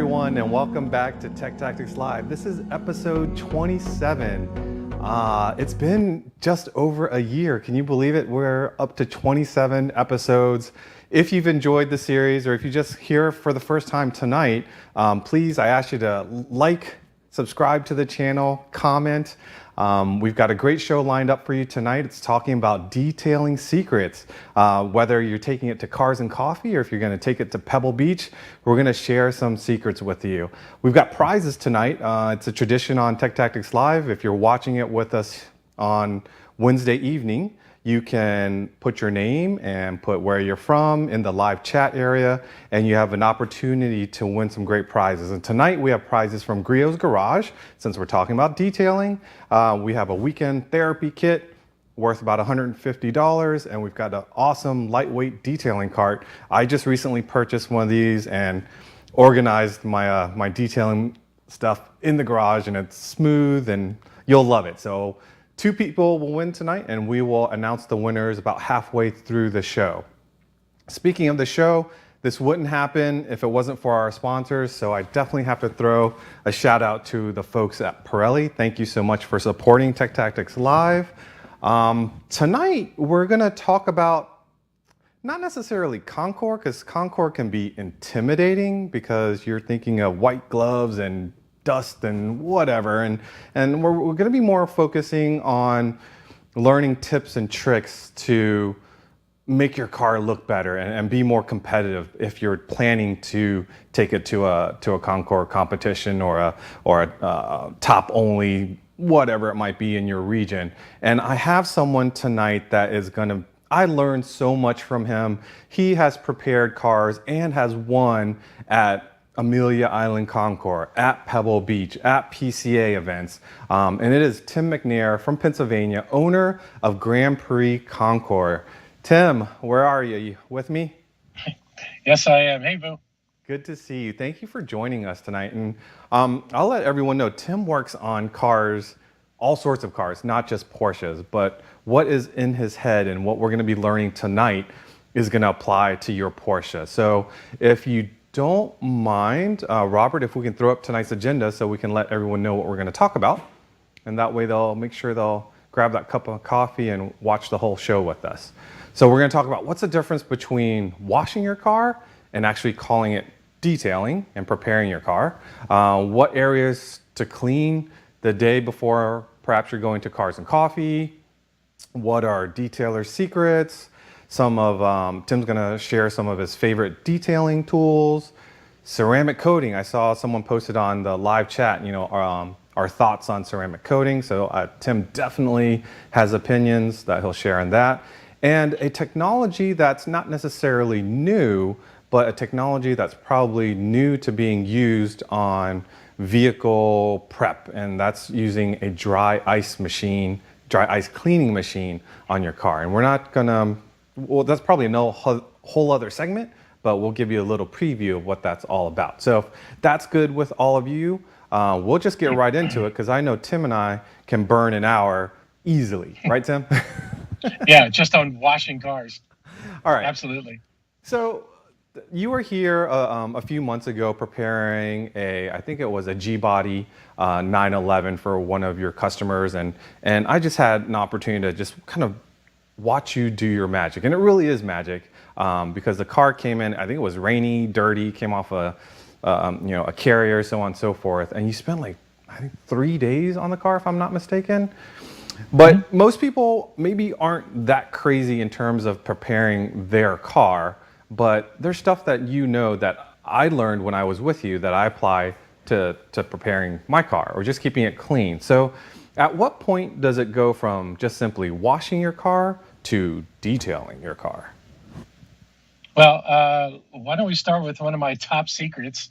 everyone, and welcome back to Tech Tactics Live. This is episode 27. It's been just over a year. Can you believe it? We're up to 27 episodes. If you've enjoyed the series, or if you just here for the first time tonight, please, I ask you to like, subscribe to the channel, comment. We've got a great show lined up for you tonight. It's talking about detailing secrets. Whether you're taking it to Cars and Coffee or if you're going to take it to Pebble Beach, we're going to share some secrets with you. We've got prizes tonight. It's a tradition on Tech Tactics Live. If you're watching it with us on Wednesday evening, you can put your name and put where you're from in the live chat area, and you have an opportunity to win some great prizes. And tonight we have prizes from Griot's Garage. Since we're talking about detailing, we have a weekend therapy kit worth about $150, and we've got an awesome lightweight detailing cart. I just recently purchased one of these and organized my my detailing stuff in the garage, and it's smooth and you'll love it. So 2 people will win tonight, and we will announce the winners about halfway through the show. Speaking of the show, this wouldn't happen if it wasn't for our sponsors, so I definitely have to throw a shout out to the folks at Pirelli. Thank you so much for supporting Tech Tactics Live. Tonight, we're gonna talk about not necessarily Concours, because Concours can be intimidating because you're thinking of white gloves and dust and whatever, and we're going to be more focusing on learning tips and tricks to make your car look better and be more competitive if you're planning to take it to a Concours competition or a top only, whatever it might be in your region. And I have someone tonight that is going to, I learned so much from him. He has prepared cars and has won at Amelia Island Concours, at Pebble Beach, at PCA events. And it is Tim McNair from Pennsylvania, owner of Grand Prix Concours. Tim, where are you? You with me? Yes, I am. Hey, Boo. Good to see you. Thank you for joining us tonight. And I'll let everyone know, Tim works on cars, all sorts of cars, not just Porsches, but what is in his head and what we're going to be learning tonight is going to apply to your Porsche. So if you don't mind, Robert, if we can throw up tonight's agenda so we can let everyone know what we're going to talk about. And that way they'll make sure they'll grab that cup of coffee and watch the whole show with us. So we're going to talk about what's the difference between washing your car and actually calling it detailing and preparing your car. What areas to clean the day before perhaps you're going to Cars and Coffee. What are detailer secrets? Some of Tim's gonna share some of his favorite detailing tools. Ceramic coating. I saw someone posted on the live chat, you know, our thoughts on ceramic coating. So Tim definitely has opinions that he'll share on that. And a technology that's not necessarily new, but a technology that's probably new to being used on vehicle prep, and that's using a dry ice cleaning machine on your car. And we're not gonna, well, that's probably a whole other segment, but we'll give you a little preview of what that's all about. So if that's good with all of you, we'll just get right into it, because I know Tim and I can burn an hour easily. Right, Tim? Yeah, just on washing cars. All right. Absolutely. So you were here a few months ago preparing I think it was a G-Body 911 for one of your customers, and I just had an opportunity to just kind of watch you do your magic. And it really is magic, because the car came in, I think it was rainy, dirty, came off a carrier, so on and so forth. And you spent like, I think 3 days on the car, if I'm not mistaken. But most people maybe aren't that crazy in terms of preparing their car, but there's stuff that you know that I learned when I was with you that I apply to preparing my car or just keeping it clean. So at what point does it go from just simply washing your car to detailing your car? Well, why don't we start with one of my top secrets,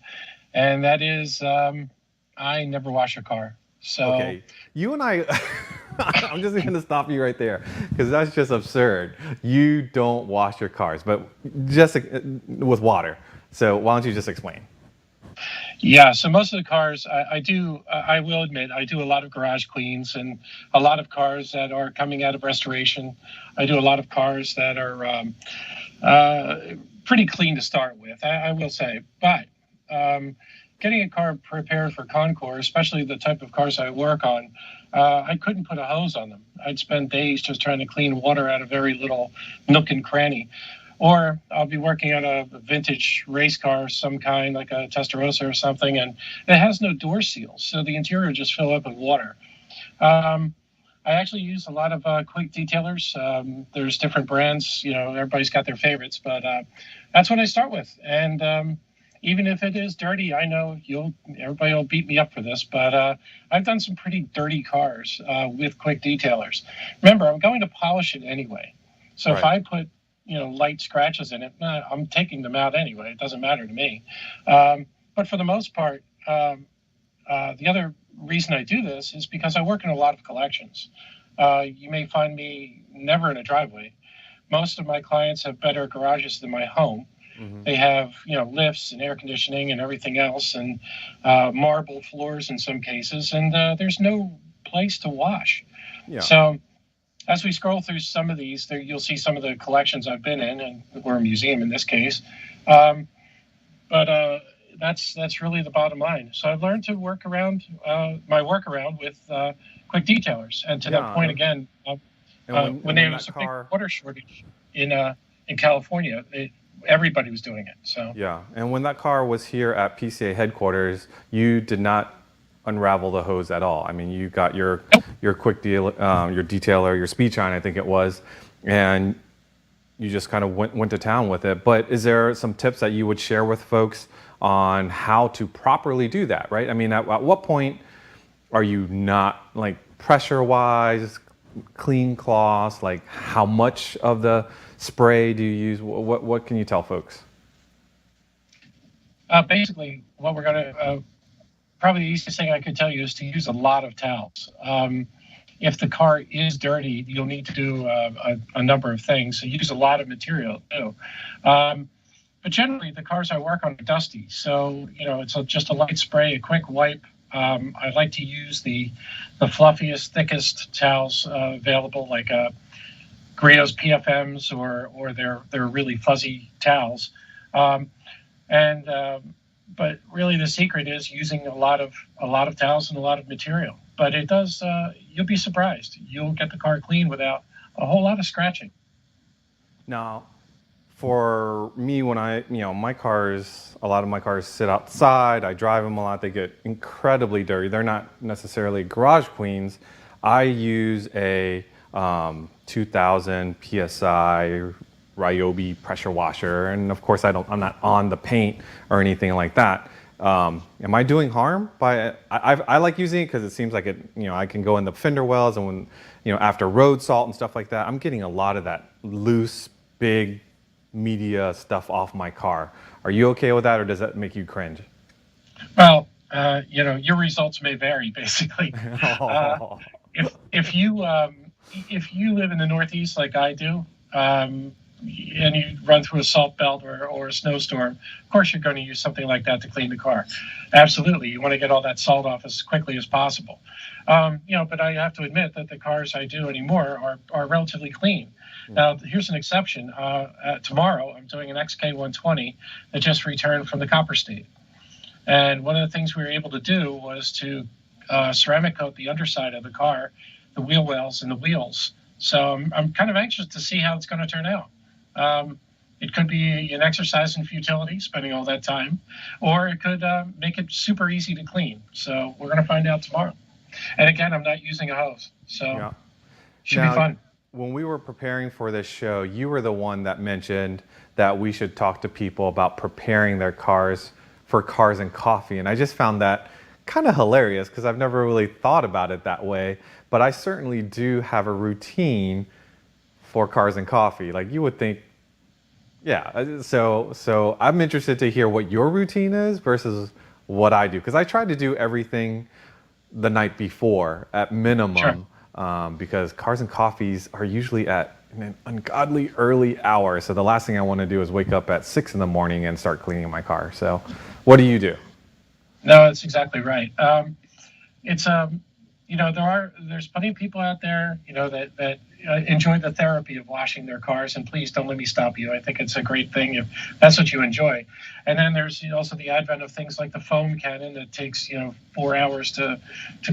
and that is I never wash a car. So okay, you and I, I'm just going to stop you right there, because that's just absurd. You don't wash your cars, but just with water. So why don't you just explain? Yeah, so most of the cars I do, I will admit, I do a lot of garage cleans, and a lot of cars that are coming out of restoration. I do a lot of cars that are pretty clean to start with, I will say. But getting a car prepared for Concours, especially the type of cars I work on, I couldn't put a hose on them. I'd spend days just trying to clean water out of very little nook and cranny. Or I'll be working on a vintage race car of some kind, like a Testarossa or something, and it has no door seals, so the interior just fill up with water. I actually use a lot of quick detailers. There's different brands, everybody's got their favorites, but that's what I start with. And even if it is dirty, I know everybody will beat me up for this, but I've done some pretty dirty cars with quick detailers. Remember, I'm going to polish it anyway. So Right. if I put light scratches in it, I'm taking them out anyway. It doesn't matter to me. But for the most part, the other reason I do this is because I work in a lot of collections. You may find me never in a driveway. Most of my clients have better garages than my home. Mm-hmm. They have, lifts and air conditioning and everything else, and marble floors in some cases, and there's no place to wash. Yeah. So as we scroll through some of these, you'll see some of the collections I've been in, and we're a museum in this case. But that's really the bottom line. So I've learned to work around my workaround with quick detailers. And to that point again, when there was a big water shortage in California, everybody was doing it. So yeah, and when that car was here at PCA headquarters, you did not unravel the hose at all. I mean, you got your quick deal, your detailer, your speed shine, I think it was, and you just kind of went to town with it. But is there some tips that you would share with folks on how to properly do that, right? I mean, at what point are you not, like, pressure-wise, clean cloths, like how much of the spray do you use? What can you tell folks? Basically, what we're going to, probably the easiest thing I could tell you is to use a lot of towels. If the car is dirty, you'll need to do a number of things. So use a lot of material too. But generally, the cars I work on are dusty. So, it's just a light spray, a quick wipe. I like to use the fluffiest, thickest towels available, like Griot's PFMs or their really fuzzy towels. But really, the secret is using a lot of towels and a lot of material. But it does. You'll be surprised. You'll get the car clean without a whole lot of scratching. Now, for me, when a lot of my cars sit outside. I drive them a lot. They get incredibly dirty. They're not necessarily garage queens. I use a 2000 PSI Ryobi pressure washer, and of course I'm not on the paint or anything like that. Am I doing harm by I like using it because it seems like it, I can go in the fender wells, and when, after road salt and stuff like that, I'm getting a lot of that loose, big media stuff off my car. Are you okay with that, or does that make you cringe? Well, your results may vary, basically. If you live in the Northeast like I do, and you run through a salt belt or a snowstorm, of course you're going to use something like that to clean the car. Absolutely, you want to get all that salt off as quickly as possible. But I have to admit that the cars I do anymore are relatively clean. Now, here's an exception. Tomorrow, I'm doing an XK120 that just returned from the Copper State. And one of the things we were able to do was to ceramic coat the underside of the car, the wheel wells and the wheels. So I'm kind of anxious to see how it's going to turn out. It could be an exercise in futility, spending all that time, or it could make it super easy to clean. So we're going to find out tomorrow. And again, I'm not using a hose, so should be fun. When we were preparing for this show, you were the one that mentioned that we should talk to people about preparing their cars for Cars and Coffee. And I just found that kind of hilarious because I've never really thought about it that way. But I certainly do have a routine for Cars and Coffee. Like you would think, yeah. So I'm interested to hear what your routine is versus what I do. Because I try to do everything the night before at minimum. Sure. Because Cars and Coffees are usually at an ungodly early hour. So the last thing I want to do is wake up at 6 in the morning and start cleaning my car. So what do you do? No, that's exactly right. there's plenty of people out there, that enjoy the therapy of washing their cars, and please don't let me stop you. I think it's a great thing if that's what you enjoy. And then there's also the advent of things like the foam cannon that takes 4 hours to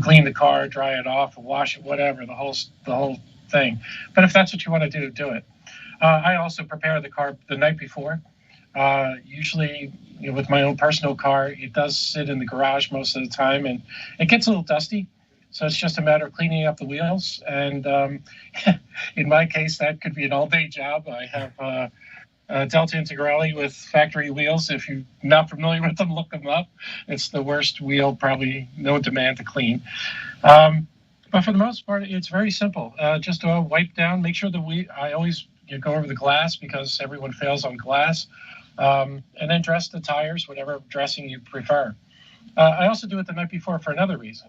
clean the car, dry it off, wash it, whatever, the whole thing. But if that's what you want to do, do it. I also prepare the car the night before. Usually, with my own personal car, it does sit in the garage most of the time, and it gets a little dusty. So it's just a matter of cleaning up the wheels. And in my case, that could be an all-day job. I have Delta Integrale with factory wheels. If you're not familiar with them, look them up. It's the worst wheel, probably no demand to clean. But for the most part, it's very simple. Just to wipe down, make sure I always go over the glass because everyone fails on glass. And then dress the tires, whatever dressing you prefer. I also do it the night before for another reason.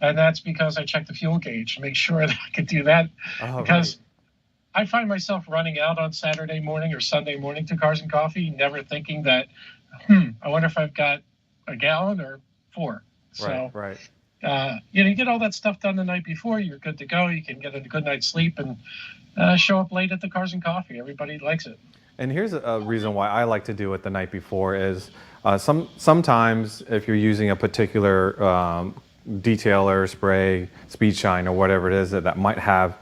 And that's because I check the fuel gauge to make sure that I could do that. Because I find myself running out on Saturday morning or Sunday morning to Cars and Coffee, never thinking that, I wonder if I've got a gallon or 4. So, right. You get all that stuff done the night before, you're good to go. You can get a good night's sleep and show up late at the Cars and Coffee. Everybody likes it. And here's a reason why I like to do it the night before is sometimes if you're using a particular detailer, spray, speed shine, or whatever it is that might have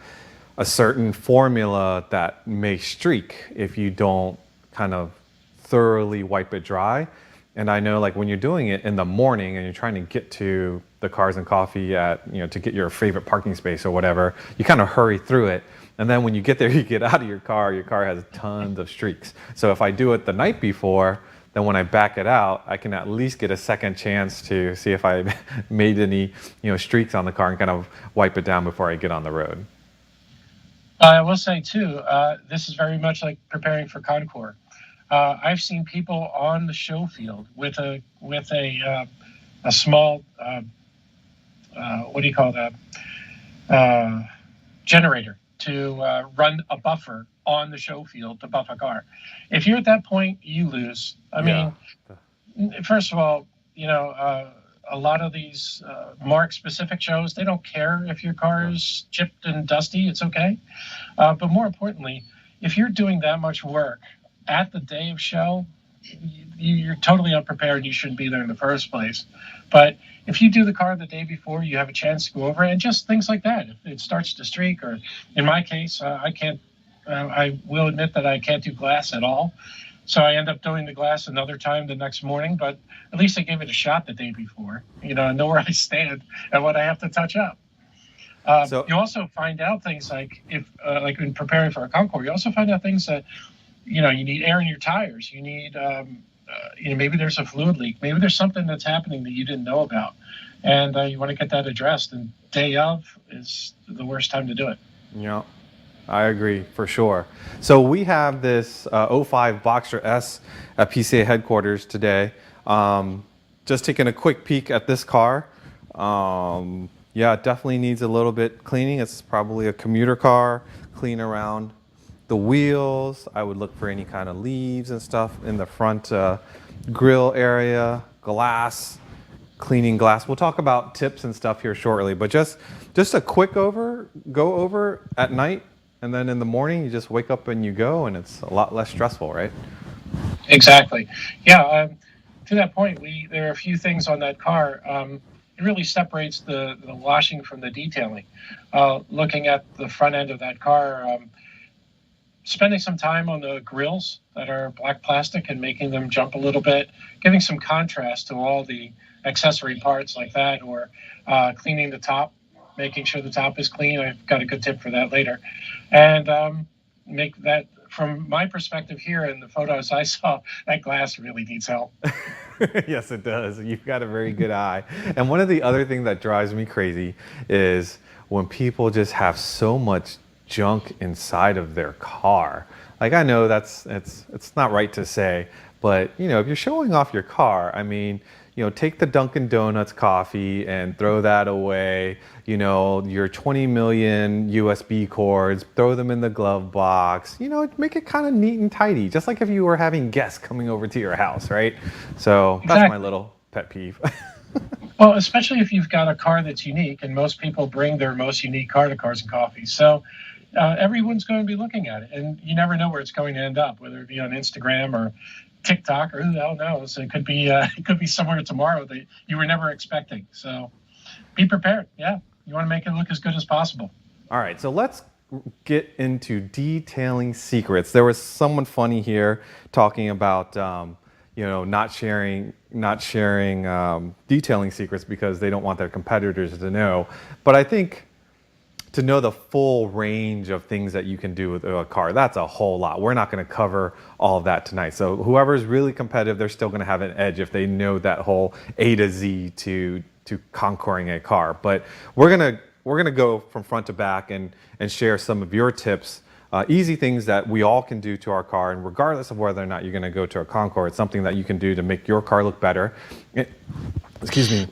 a certain formula that may streak if you don't kind of thoroughly wipe it dry. And I know, like, when you're doing it in the morning and you're trying to get to the Cars and Coffee to get your favorite parking space or whatever, you kind of hurry through it. And then when you get there, you get out of your car has tons of streaks. So if I do it the night before, then when I back it out, I can at least get a second chance to see if I made any streaks on the car and kind of wipe it down before I get on the road. I will say too, this is very much like preparing for Concours. I've seen people on the show field with a small what do you call that, generator to run a buffer on the show field to buff a car. If you're at that point, you lose. I mean, first of all, a lot of these marque-specific shows, they don't care if your car is chipped and dusty. It's okay. But more importantly, if you're doing that much work at the day of show, you're totally unprepared. You shouldn't be there in the first place. But if you do the car the day before, you have a chance to go over it, and just things like that. If it starts to streak, or in my case, I can't. I will admit that I can't do glass at all. So I end up doing the glass another time the next morning, but at least I gave it a shot the day before, know where I stand and what I have to touch up. You also find out things like like in preparing for a Concours, you also find out things that, you need air in your tires. You need, maybe there's a fluid leak. Maybe there's something that's happening that you didn't know about. And you want to get that addressed. And day of is the worst time to do it. Yeah. I agree, for sure. So we have this 05 Boxster S at PCA Headquarters today. Just taking a quick peek at this car. It definitely needs a little bit cleaning. It's probably a commuter car. Clean around the wheels. I would look for any kind of leaves and stuff in the front grill area. Glass, cleaning glass. We'll talk about tips and stuff here shortly, but just a quick go over at night. And then in the morning, you just wake up and you go, and it's a lot less stressful, right? Exactly. Yeah. To that point, there are a few things on that car. It really separates the washing from the detailing. Looking at the front end of that car, spending some time on the grills that are black plastic and making them jump a little bit, giving some contrast to all the accessory parts like that, or cleaning the top, making sure the top is clean. I've got a good tip for that later. And make that, from my perspective here in the photos I saw, that glass really needs help. Yes, it does. You've got a very good eye. And one of the other things that drives me crazy is when people just have so much junk inside of their car. Like, I know it's not right to say, but if you're showing off your car, I mean, take the Dunkin' Donuts coffee and throw that away. Your 20 million USB cords, throw them in the glove box. Make it kind of neat and tidy, just like if you were having guests coming over to your house, right? So That's my little pet peeve. Well, especially if you've got a car that's unique, and most people bring their most unique car to Cars and Coffee. So everyone's going to be looking at it, and you never know where it's going to end up, whether it be on Instagram or TikTok, or who the hell knows. It could be somewhere tomorrow that you were never expecting. So be prepared. Yeah, you want to make it look as good as possible. All right, so let's get into detailing secrets. There was someone funny here talking about not sharing detailing secrets because they don't want their competitors to know. But I think to know the full range of things that you can do with a car, that's a whole lot. We're not going to cover all of that tonight. So whoever's really competitive, they're still going to have an edge if they know that whole A to Z to contouring a car. But we're gonna go from front to back and share some of your tips, easy things that we all can do to our car, and regardless of whether or not you're going to go to a Concours, it's something that you can do to make your car look better. Excuse me.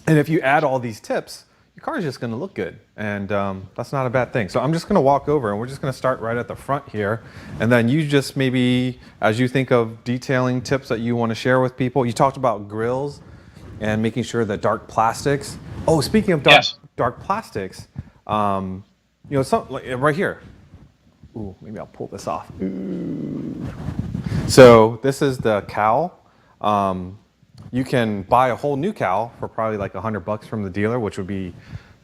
And if you add all these tips, your car is just going to look good, and that's not a bad thing. So I'm just going to walk over, and we're just going to start right at the front here, and then you just maybe, as you think of detailing tips that you want to share with people, you talked about grills and making sure that dark plastics. Oh, speaking of dark plastics, right here. Ooh, maybe I'll pull this off. Ooh. So this is the cowl. You can buy a whole new cowl for probably like $100 from the dealer, which would be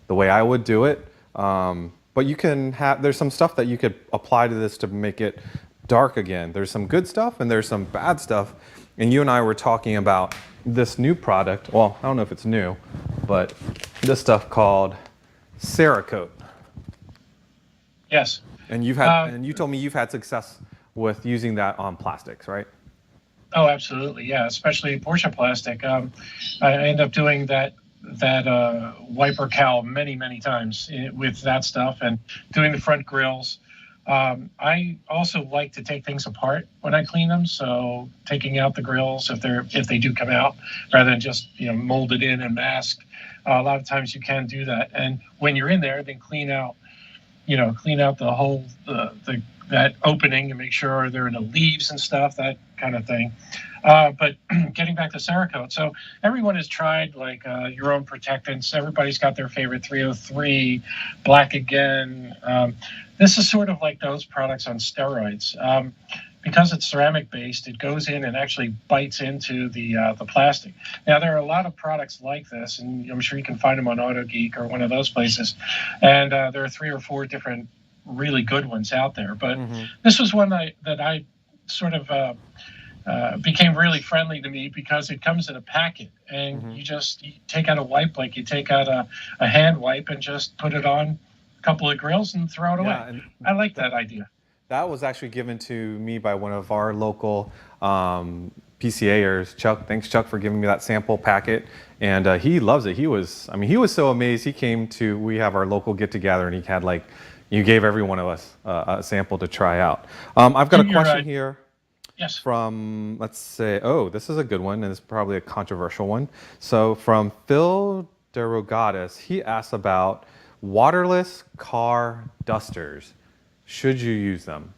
the way I would do it. But you can there's some stuff that you could apply to this to make it dark again. There's some good stuff and there's some bad stuff. And you and I were talking about this new product. Well, I don't know if it's new, but this stuff called Cerakote. Yes. And you told me you've had success with using that on plastics, right? Oh, absolutely. Yeah, especially Porsche plastic. I end up doing that wiper cowl many times with that stuff, and doing the front grills. I also like to take things apart when I clean them, so taking out the grills if they do come out, rather than just mold it in and mask. A lot of times you can do that, and when you're in there, then clean out the whole that opening and make sure there are no leaves and stuff, that kind of thing. But getting back to Cerakote, so everyone has tried your own protectants. Everybody's got their favorite 303, Black Again. This is sort of like those products on steroids. Because it's ceramic based, it goes in and actually bites into the plastic. Now, there are a lot of products like this, and I'm sure you can find them on AutoGeek or one of those places. And there are 3 or 4 different really good ones out there. But this was one that I sort of became really friendly to me because it comes in a packet, and you take out a wipe like you take out a hand wipe and just put it on a couple of grills and throw it away. I like that idea. That was actually given to me by one of our local PCAers, Chuck. Thanks, Chuck, for giving me that sample packet. And he loves it. He was so amazed. He came to, we have our local get together, and he had you gave every one of us a sample to try out. I've got a question here. Yes. From, let's say, this is a good one, and it's probably a controversial one. So from Phil DeRogatis, he asks about waterless car dusters. Should you use them?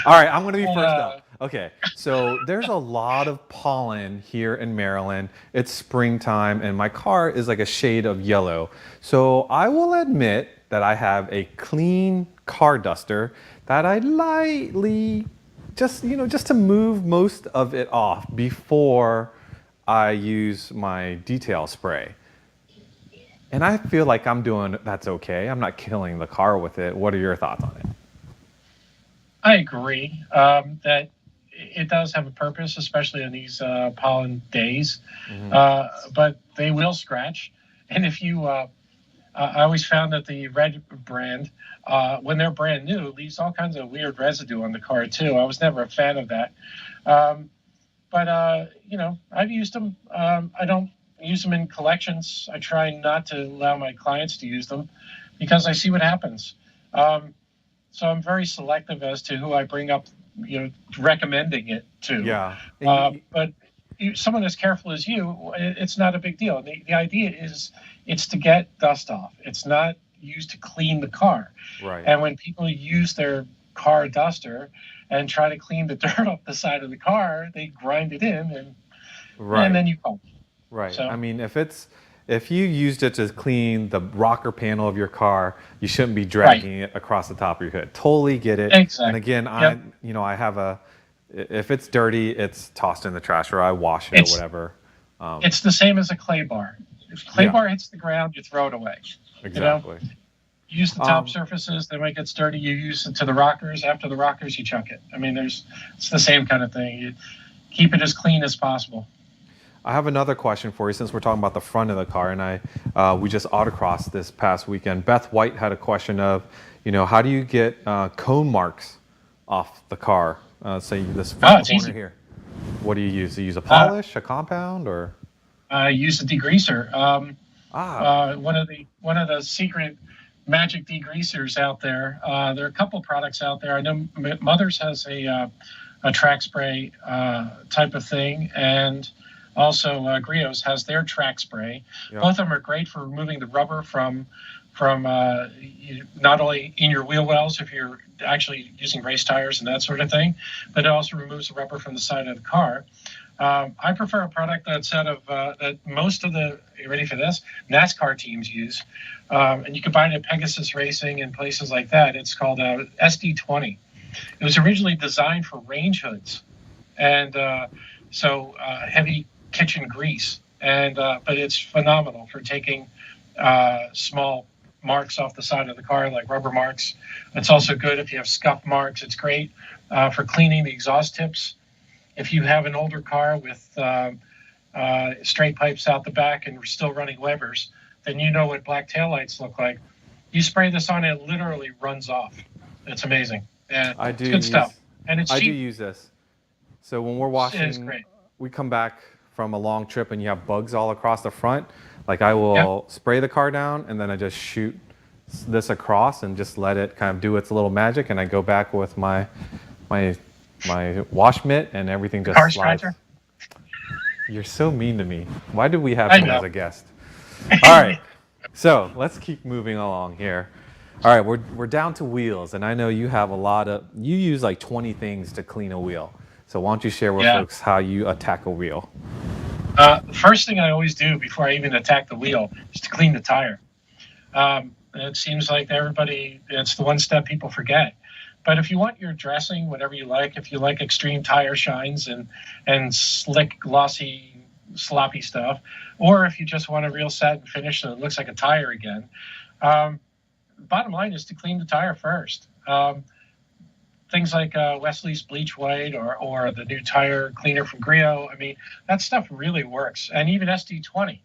All right, I'm going to be first up. Okay, so there's a lot of pollen here in Maryland. It's springtime, and my car is like a shade of yellow. So I will admit that I have a clean car duster that I lightly, just to move most of it off before I use my detail spray. And I feel like that's okay. I'm not killing the car with it. What are your thoughts on it? I agree that it does have a purpose, especially on these pollen days. But they will scratch. And if you, I always found that the Red brand, when they're brand new, leaves all kinds of weird residue on the car too. I was never a fan of that. But I've used them. I don't use them in collections. I try not to allow my clients to use them because I see what happens. So I'm very selective as to who I bring up, recommending it to. Yeah. But someone as careful as you, it's not a big deal. The idea is it's to get dust off. It's not used to clean the car. Right. And when people use their car duster and try to clean the dirt off the side of the car, they grind it in and then you call. Right. So I mean, if you used it to clean the rocker panel of your car, you shouldn't be dragging it across the top of your hood. Totally get it. And exactly. again, Yep. I have if it's dirty, it's tossed in the trash or I wash it or It's whatever. it's the same as a clay bar. If clay Yeah, bar hits the ground, you throw it away. You know, exactly. use the top surfaces. Then when it gets dirty, you use it to the rockers. After the rockers, you chuck it. I mean, it's the same kind of thing. You keep it as clean as possible. I have another question for you since we're talking about the front of the car, and we just autocrossed this past weekend. Beth White had a question of, how do you get cone marks off the car? Say this front corner Easy. here. What do you use? Do you use a polish, a compound, or? Use a degreaser. Ah, One of the secret magic degreasers out there. There are a couple products out there. I know Mother's has a track spray type of thing, and also Griot's has their track spray. yeah. Both of them are great for removing the rubber from not only in your wheel wells if you're actually using race tires and that sort of thing, but it also removes the rubber from the side of the car. I prefer a product that's out of that most of the, you ready for this, NASCAR teams use, and you can buy it at Pegasus Racing and places like that. It's called SD20. It was originally designed for range hoods, and heavy kitchen grease, and but it's phenomenal for taking small marks off the side of the car, like rubber marks. It's also good if you have scuff marks. It's great for cleaning the exhaust tips. If you have an older car with straight pipes out the back and we're still running Webers, then you know what black taillights look like. You spray this on, it literally runs off. It's amazing. And it's good stuff. And it's cheap. I do use this. So when we're washing, we come back from a long trip and you have bugs all across the front. Like I will spray the car down and then I just shoot this across and just let it kind of do its little magic. And I go back with my wash mitt and everything just slides. You're so mean to me. Why did we have him as a guest? All right, so let's keep moving along here. All right, we're down to wheels, and I know you have you use like 20 things to clean a wheel. So why don't you share with folks how you attack a wheel? The first thing I always do before I even attack the wheel is to clean the tire. It seems like it's the one step people forget. But if you want your dressing, whatever you like, if you like extreme tire shines and slick, glossy, sloppy stuff, or if you just want a real satin finish so it looks like a tire again, bottom line is to clean the tire first. Things like Wesley's Bleach White or the new tire cleaner from Griot, I mean, that stuff really works. And even SD20,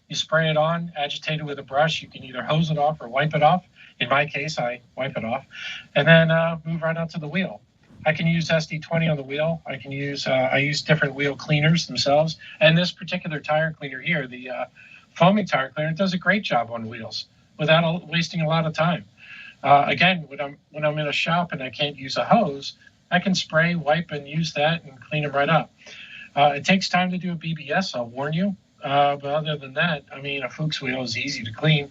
you spray it on, agitate it with a brush. You can either hose it off or wipe it off. In my case, I wipe it off, and then move right onto the wheel. I can use SD20 on the wheel. I use different wheel cleaners themselves. And this particular tire cleaner here, the foaming tire cleaner, does a great job on wheels without wasting a lot of time. Again, when I'm in a shop and I can't use a hose, I can spray, wipe, and use that and clean them right up. It takes time to do a BBS, I'll warn you. But other than that, I mean, a Fuchs wheel is easy to clean.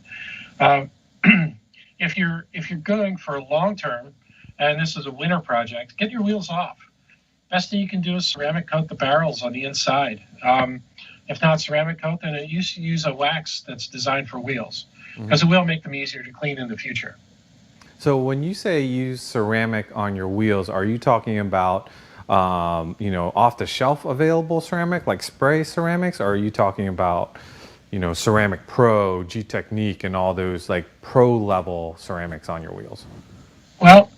If you're going for a long term, and this is a winter project, get your wheels off. Best thing you can do is ceramic coat the barrels on the inside. If not ceramic coat, then you should use a wax that's designed for wheels, because it will make them easier to clean in the future. So when you say use ceramic on your wheels, are you talking about off the shelf available ceramic like spray ceramics, or are you talking about Ceramic Pro, G-Technique, and all those like pro level ceramics on your wheels? Well,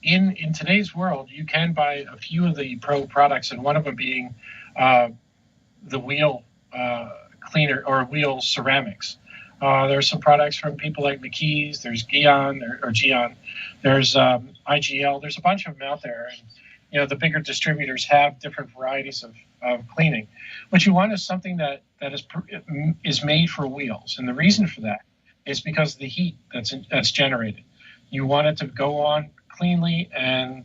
in today's world, you can buy a few of the pro products, and one of them being the wheel cleaner or wheel ceramics. There's some products from people like McKee's. There's Geon. There's IGL. There's a bunch of them out there, and the bigger distributors have different varieties of cleaning. What you want is something that is made for wheels, and the reason for that is because of the heat that's generated. You want it to go on cleanly and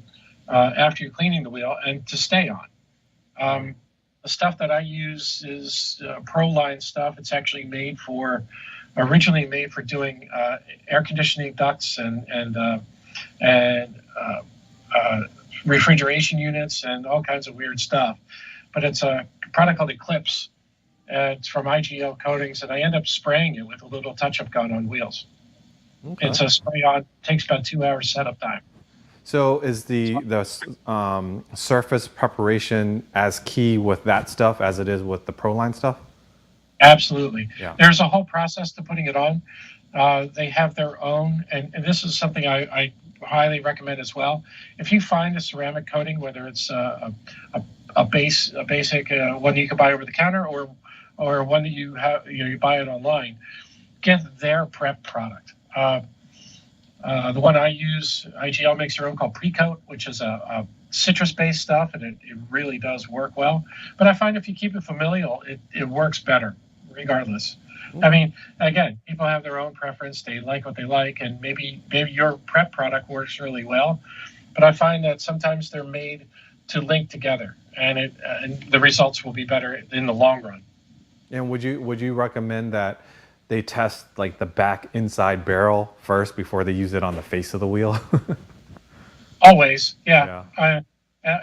after you're cleaning the wheel, and to stay on. The stuff that I use is Pro line stuff. It's actually originally made for doing air conditioning ducts and refrigeration units and all kinds of weird stuff. But it's a product called Eclipse, It's from IGL Coatings, and I end up spraying it with a little touch-up gun on wheels. Okay. It's a spray-on. Takes about 2 hours setup time. So is the surface preparation as key with that stuff as it is with the Proline stuff? Absolutely. Yeah. There's a whole process to putting it on. They have their own, and this is something I highly recommend as well. If you find a ceramic coating, whether it's a basic one you can buy over the counter or one that you have, you buy it online, get their prep product. The one I use, IGL makes their own called Precoat, which is a citrus-based stuff, and it really does work well. But I find if you keep it familial, it works better, regardless. I mean, again, people have their own preference. They like what they like, and maybe your prep product works really well. But I find that sometimes they're made to link together, and the results will be better in the long run. And would you recommend that they test like the back inside barrel first before they use it on the face of the wheel? Always, yeah. I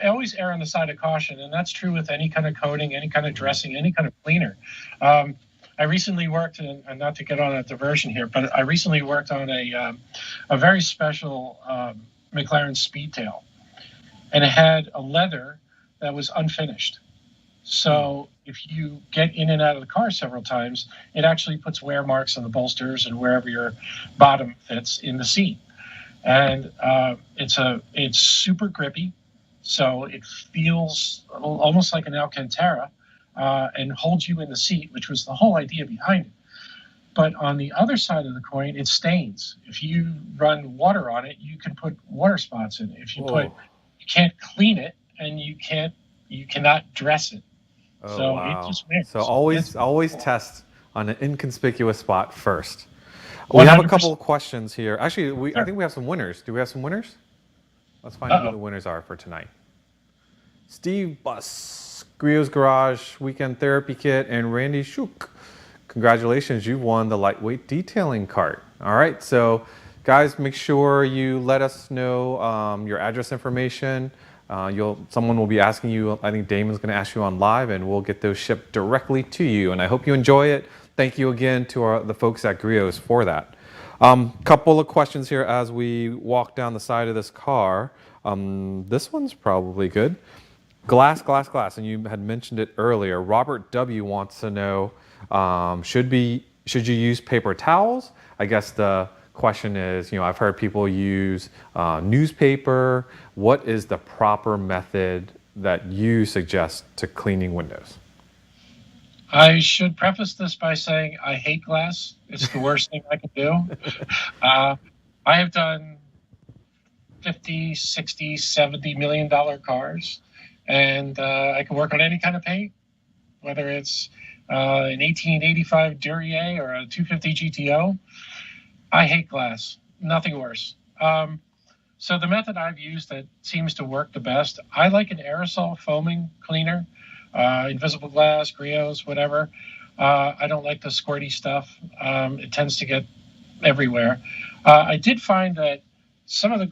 always err on the side of caution, and that's true with any kind of coating, any kind of dressing, any kind of cleaner. I recently worked, and not to get on a diversion here, but I recently worked on a very special McLaren Speedtail, and it had a leather that was unfinished. So if you get in and out of the car several times, it actually puts wear marks on the bolsters and wherever your bottom fits in the seat. And it's super grippy, so it feels almost like an Alcantara, and holds you in the seat, which was the whole idea behind it. But on the other side of the coin, it stains. If you run water on it, you can put water spots in it. If you you can't clean it, and you cannot dress it. Oh, so wow. it just wins. So always test on an inconspicuous spot first. We have a couple of questions here. Actually, I think we have some winners. Do we have some winners? Let's find out who the winners are for tonight. Steve Buss, Griot's Garage Weekend Therapy Kit, and Randy Shuk. Congratulations, you've won the lightweight detailing cart. All right, so guys, make sure you let us know your address information. Someone will be asking you, I think Damon's going to ask you on live, and we'll get those shipped directly to you. And I hope you enjoy it. Thank you again to the folks at Griot's for that. Couple of questions here as we walk down the side of this car. This one's probably good. Glass, and you had mentioned it earlier. Robert W. wants to know, should you use paper towels? I guess the question is, I've heard people use newspaper. What is the proper method that you suggest to cleaning windows? I should preface this by saying I hate glass. It's the worst thing I can do. I have done 50, 60, $70 million cars, and I can work on any kind of paint, whether it's an 1885 Duryea or a 250 GTO. I hate glass. Nothing worse. So the method I've used that seems to work the best, I like an aerosol foaming cleaner, invisible glass, Griot's, whatever. I don't like the squirty stuff. It tends to get everywhere. I did find that some of the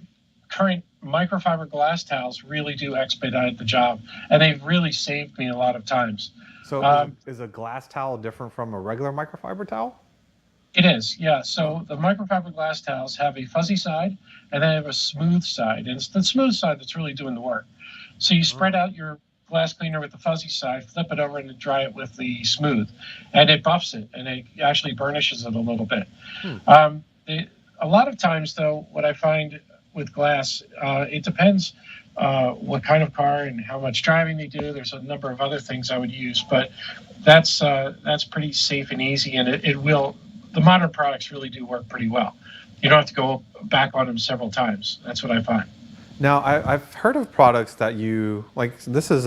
current microfiber glass towels really do expedite the job, and they've really saved me a lot of times. So is a glass towel different from a regular microfiber towel? It is, yeah. So the microfiber glass towels have a fuzzy side, and they have a smooth side. And it's the smooth side that's really doing the work. So you spread out your glass cleaner with the fuzzy side, flip it over and dry it with the smooth. And it buffs it, and it actually burnishes it a little bit. A lot of times, though, what I find with glass, it depends what kind of car and how much driving they do. There's a number of other things I would use, but that's pretty safe and easy, and it will. The modern products really do work pretty well. You don't have to go back on them several times. That's what I find. Now, I've heard of products that this is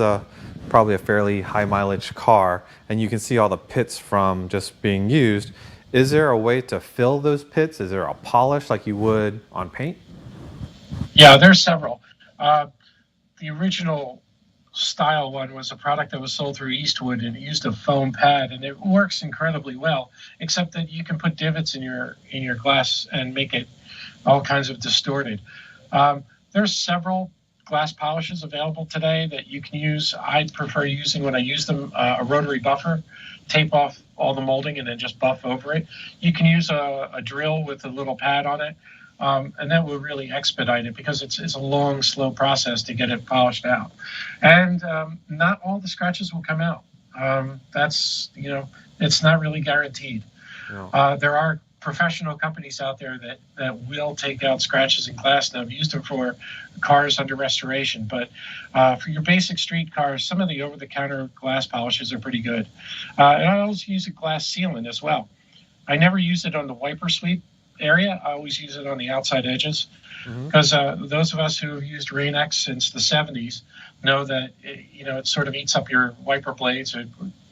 probably a fairly high mileage car, and you can see all the pits from just being used. Is there a way to fill those pits? Is there a polish like you would on paint? Yeah, there's several. The original style one was a product that was sold through Eastwood, and it used a foam pad, and it works incredibly well, except that you can put divots in your glass and make it all kinds of distorted. There's several glass polishes available today that you can use. I prefer using, when I use them, a rotary buffer tape off all the molding and then just buff over it. You can use a drill with a little pad on it, and that will really expedite it because it's a long, slow process to get it polished out. And not all the scratches will come out. That's, it's not really guaranteed. No. There are professional companies out there that will take out scratches in glass, and I've used them for cars under restoration. But for your basic street cars, some of the over-the-counter glass polishes are pretty good. And I always use a glass sealant as well. I never use it on the wiper sweep area. I always use it on the outside edges, because those of us who have used Rain-X since the 70s know that it sort of eats up your wiper blades.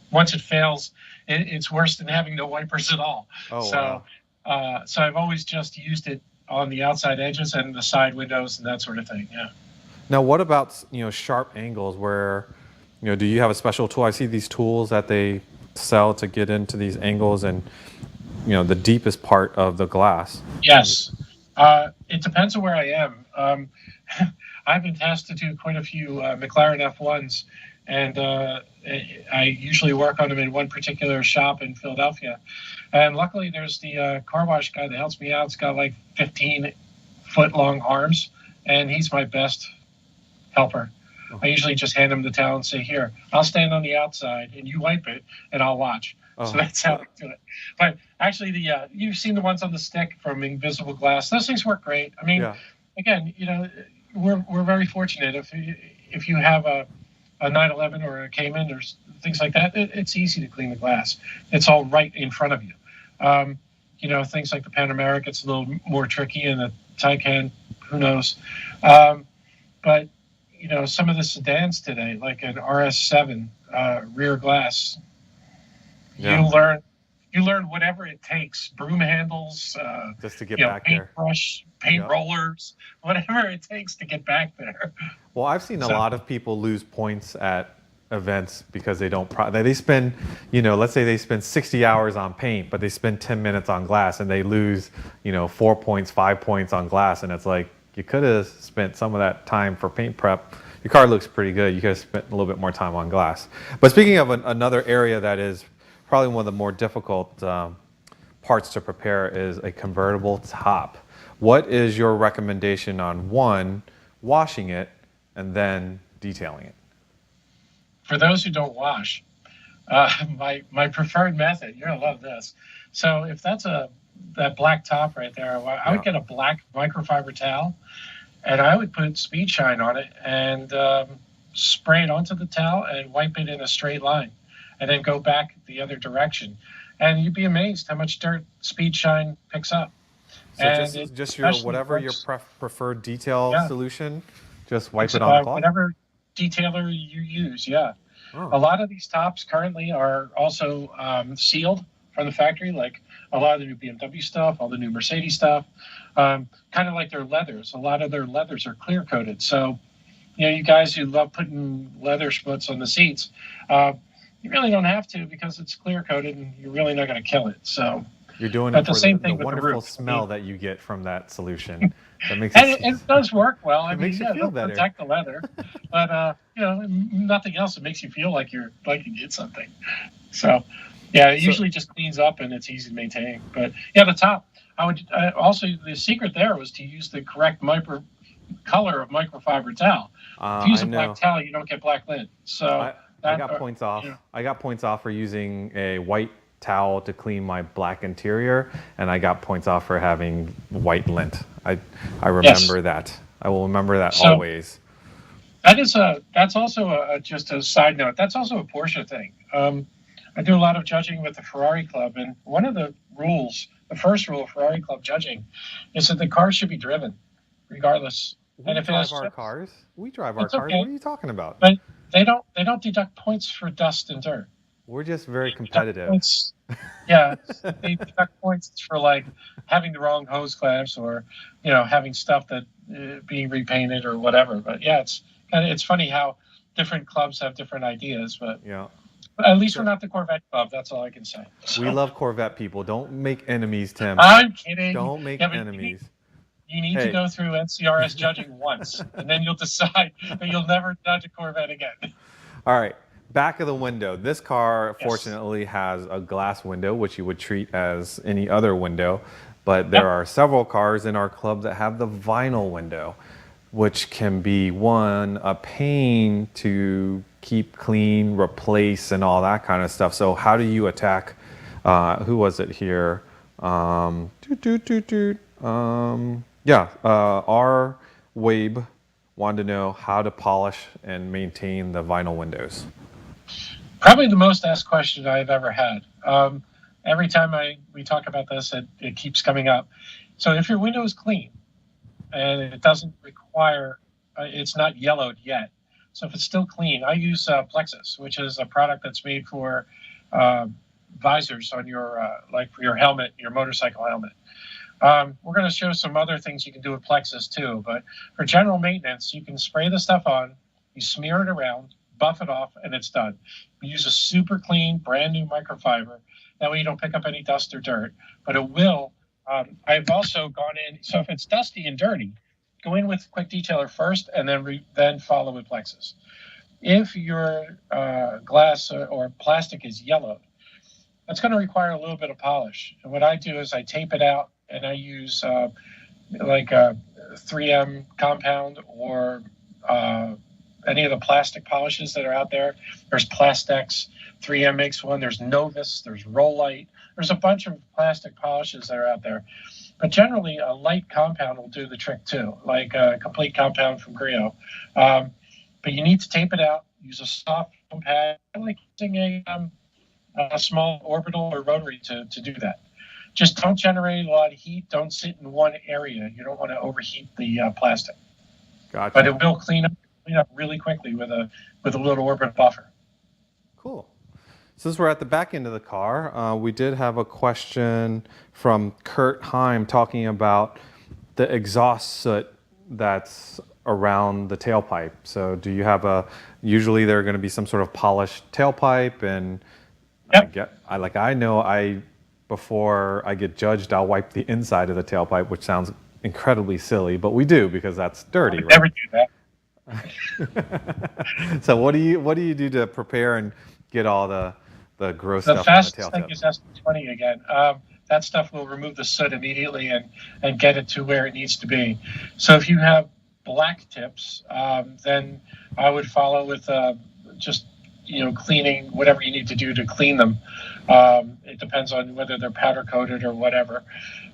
Once it fails, it's worse than having no wipers at all. So I've always just used it on the outside edges and the side windows and that sort of thing. Yeah. Now, what about sharp angles? Where do you have a special tool? I see these tools that they sell to get into these angles and the deepest part of the glass. Yes, it depends on where I am. I've been tasked to do quite a few McLaren F1s, and I usually work on them in one particular shop in Philadelphia. And luckily, there's the car wash guy that helps me out. It's got like 15-foot-long arms, and he's my best helper. I usually just hand him the towel and say, "Here, I'll stand on the outside, and you wipe it, and I'll watch." So that's how I do it. But actually, you've seen the ones on the stick from Invisible Glass. Those things work great. I mean, again, we're very fortunate if you have a 911 or a Cayman or things like that. It's easy to clean the glass. It's all right in front of you. Things like the Pan America, it's a little more tricky, and the Taycan, who knows? But some of the sedans today, like an RS7 rear glass, you learn whatever it takes, broom handles, just to get back there, paintbrush, paint rollers, whatever it takes to get back there. Well, I've seen a lot of people lose points at events because they don't they spend, let's say they spend 60 hours on paint, but they spend 10 minutes on glass, and they lose 4 points, 5 points on glass, and it's like, you could have spent some of that time for paint prep. Your car looks pretty good. You could have spent a little bit more time on glass. But speaking of another area that is probably one of the more difficult parts to prepare is a convertible top. What is your recommendation on, one, washing it and then detailing it? For those who don't wash, my preferred method, you're gonna love this. So if that's that black top right there, I would get a black microfiber towel, and I would put speed shine on it and spray it onto the towel and wipe it in a straight line, and then go back the other direction. And you'd be amazed how much dirt speed shine picks up. So and just your preferred detail solution, just wipe it on the cloth? Whatever detailer you use, A lot of these tops currently are also sealed from the factory, like a lot of the new BMW stuff, all the new Mercedes stuff, kind of like their leathers. A lot of their leathers are clear coated. So, you guys who love putting leather schmutz on the seats, you really don't have to, because it's clear coated and you're really not going to kill it. So you're doing it for the wonderful smell that you get from that solution. That makes it does work well. I mean, makes you feel better. Protect the leather, but nothing else. It makes you feel like you did something. So, it usually just cleans up and it's easy to maintain. But the top, I would also, the secret there was to use the correct color of microfiber towel. If you use a black towel, you don't get black lint. So I got points off. I got points off for using a white towel to clean my black interior, and I got points off for having white lint. I remember that. I will remember that always. That's also just a side note. That's also a Porsche thing. I do a lot of judging with the Ferrari Club, and one of the rules, the first rule of Ferrari Club judging, is that the car should be driven, regardless. We drive our cars. Okay. What are you talking about? But they don't deduct points for dust and dirt. We're just very competitive. They deduct points for like having the wrong hose clamps, or having stuff that being repainted or whatever. But it's funny how different clubs have different ideas. But at least we're not the Corvette Club. That's all I can say. We love Corvette people. Don't make enemies, Tim. I'm kidding. Don't make enemies. You need to go through NCRS judging once, and then you'll decide that you'll never judge a Corvette again. All right. back of the window. This car, Yes. fortunately, has a glass window, which you would treat as any other window. But there Yep. are several cars in our club that have the vinyl window, which can be a pain to keep clean, replace, and all that kind of stuff. So how do you attack? Who was it here? R. Wabe wanted to know how to polish and maintain the vinyl windows. Probably the most asked question I've ever had. Every time we talk about this, it keeps coming up. So if your window is clean and it doesn't require, it's not yellowed yet. So if it's still clean, I use Plexus, which is a product that's made for visors on your, like for your helmet, your motorcycle helmet. We're going to show some other things you can do with Plexus too, but for general maintenance, you can spray the stuff on, you smear it around, buff it off, and it's done. We use a super clean, brand new microfiber. That way you don't pick up any dust or dirt, but it will. I've also gone in, so if it's dusty and dirty, go in with Quick Detailer first and then follow with Plexus. If your glass or plastic is yellowed, that's going to require a little bit of polish. And what I do is I tape it out and I use like a 3M compound or any of the plastic polishes that are out there. There's Plastex, 3M makes one, there's Novus, there's Rollite. There's a bunch of plastic polishes that are out there. But generally, a light compound will do the trick too, like a complete compound from Griot. But you need to tape it out, use a soft pad, like using a small orbital or rotary to do that. Just don't generate a lot of heat. Don't sit in one area. You don't want to overheat the plastic. Gotcha. But it will clean up really quickly with a little orbital buffer. Cool. Since we're at the back end of the car, we did have a question from Kurt Heim talking about the exhaust soot that's around the tailpipe. So do you have usually there are going to be some sort of polished tailpipe, and Yep. before I get judged, I'll wipe the inside of the tailpipe, which sounds incredibly silly, but we do because that's dirty, right? Never do that. So what do you do to prepare and get all the gross The stuff on fastest the thing tailtip? is SP20 again. That stuff will remove the soot immediately and get it to where it needs to be. So if you have black tips, then I would follow with just cleaning whatever you need to do to clean them. It depends on whether they're powder coated or whatever.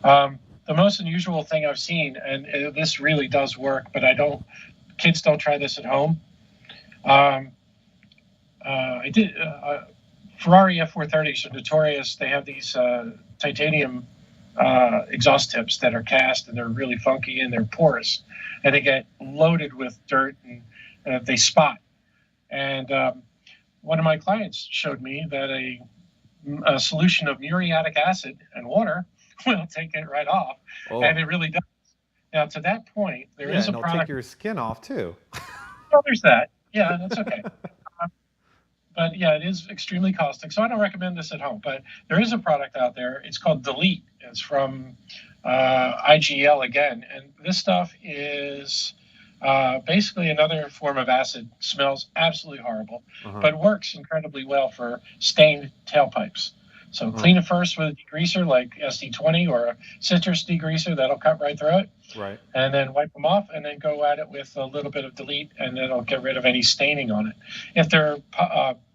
The most unusual thing I've seen, and this really does work, but kids don't try this at home. I did. Ferrari F430s are notorious. They have these titanium exhaust tips that are cast, and they're really funky and they're porous, and they get loaded with dirt and they spot. And one of my clients showed me that a solution of muriatic acid and water will take it right off, and it really does. Now, to that point, there is a it'll product. take your skin off too. Well, there's that. Yeah, that's okay. But yeah, it is extremely caustic. So I don't recommend this at home. But there is a product out there. It's called Delete. It's from IGL again. And this stuff is basically another form of acid. Smells absolutely horrible, but works incredibly well for stained tailpipes. So clean it first with a degreaser like SD20 or a citrus degreaser. That'll cut right through it. Right. And then wipe them off, and then go at it with a little bit of Delete, and it'll get rid of any staining on it. If they're